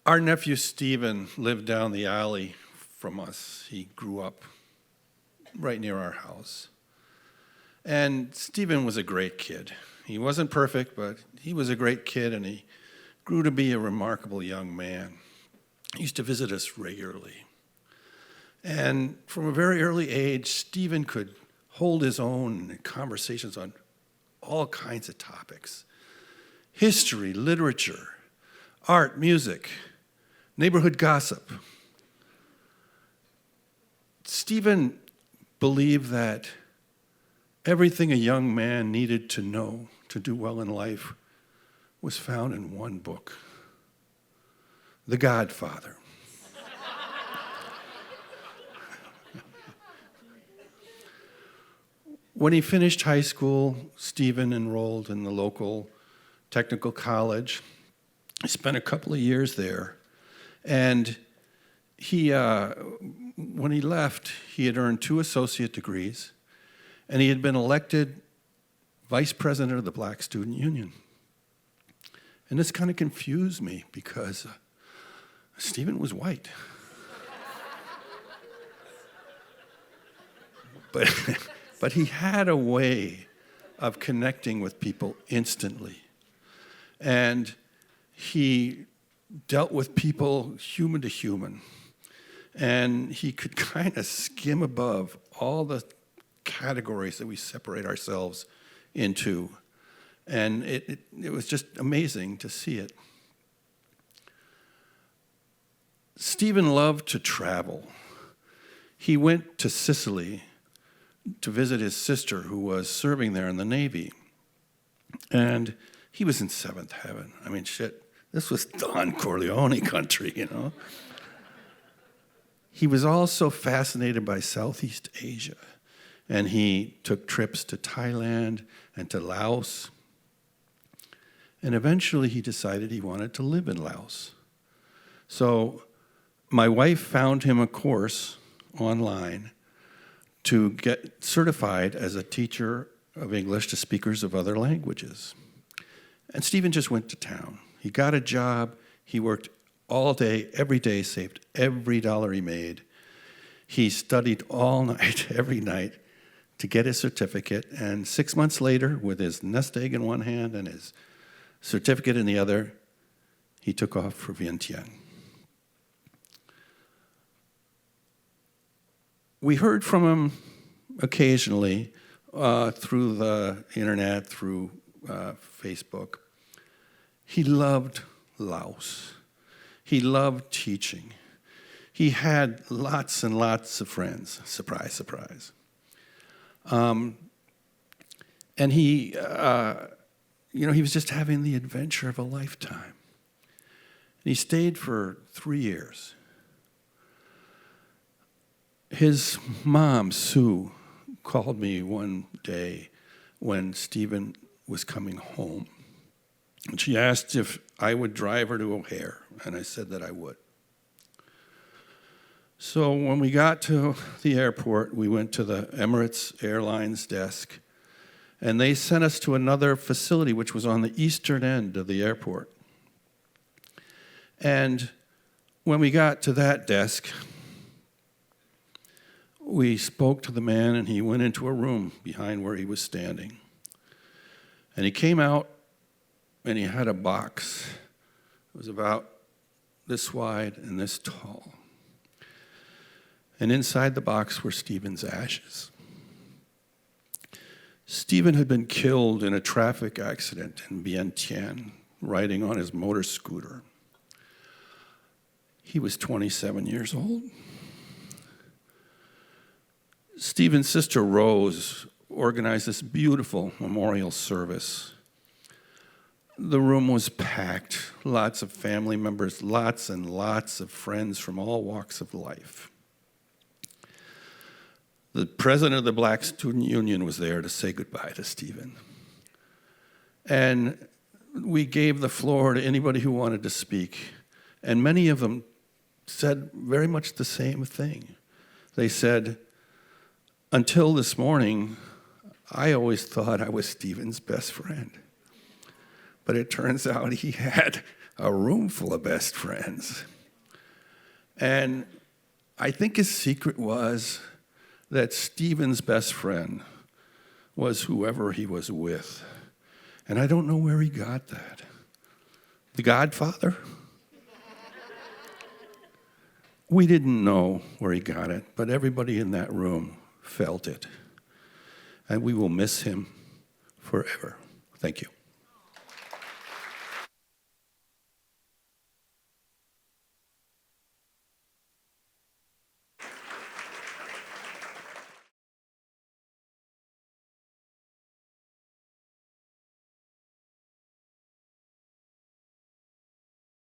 Our nephew Stephen lived down the alley from us. He grew up right near our house. And Stephen was a great kid. He wasn't perfect, but he was a great kid, and he grew to be a remarkable young man. He used to visit us regularly. And from a very early age, Stephen could hold his own in conversations on all kinds of topics: history, literature, art, music, neighborhood gossip. Stephen believed that everything a young man needed to know to do well in life was found in one book, The Godfather. When he finished high school, Stephen enrolled in the local technical college. He spent a couple of years there, and when he left, he had earned 2 associate degrees, and he had been elected vice president of the Black Student Union. And this kind of confused me because Stephen was white. But he had a way of connecting with people instantly. And he dealt with people human to human. And he could kind of skim above all the categories that we separate ourselves into. And it was just amazing to see it. Stephen loved to travel. He went to Sicily to visit his sister, who was serving there in the Navy. And he was in seventh heaven. I mean, shit, this was Don Corleone country, you know? He was also fascinated by Southeast Asia, and he took trips to Thailand and to Laos. And eventually he decided he wanted to live in Laos. So my wife found him a course online to get certified as a teacher of English to speakers of other languages. And Stephen just went to town. He got a job. He worked all day, every day, saved every dollar he made. He studied all night, every night, to get his certificate. And 6 months later, with his nest egg in one hand and his certificate in the other, he took off for Vientiane. We heard from him occasionally through the internet, through Facebook. He loved Laos. He loved teaching. He had lots and lots of friends. Surprise, surprise. And he was just having the adventure of a lifetime. And he stayed for 3 years. His mom, Sue, called me one day when Stephen was coming home. And she asked if I would drive her to O'Hare, and I said that I would. So when we got to the airport, we went to the Emirates Airlines desk, and they sent us to another facility, which was on the eastern end of the airport. And when we got to that desk, we spoke to the man, and he went into a room behind where he was standing. And he came out, and he had a box. It was about this wide and this tall. And inside the box were Stephen's ashes. Stephen had been killed in a traffic accident in Vientiane, riding on his motor scooter. He was 27 years old. Stephen's sister Rose organized this beautiful memorial service. The room was packed, lots of family members, lots and lots of friends from all walks of life. The president of the Black Student Union was there to say goodbye to Stephen. And we gave the floor to anybody who wanted to speak. And many of them said very much the same thing. They said, until this morning, I always thought I was Stephen's best friend. But it turns out he had a room full of best friends. And I think his secret was that Stephen's best friend was whoever he was with. And I don't know where he got that. The Godfather? We didn't know where he got it, but everybody in that room felt it. And we will miss him forever. Thank you.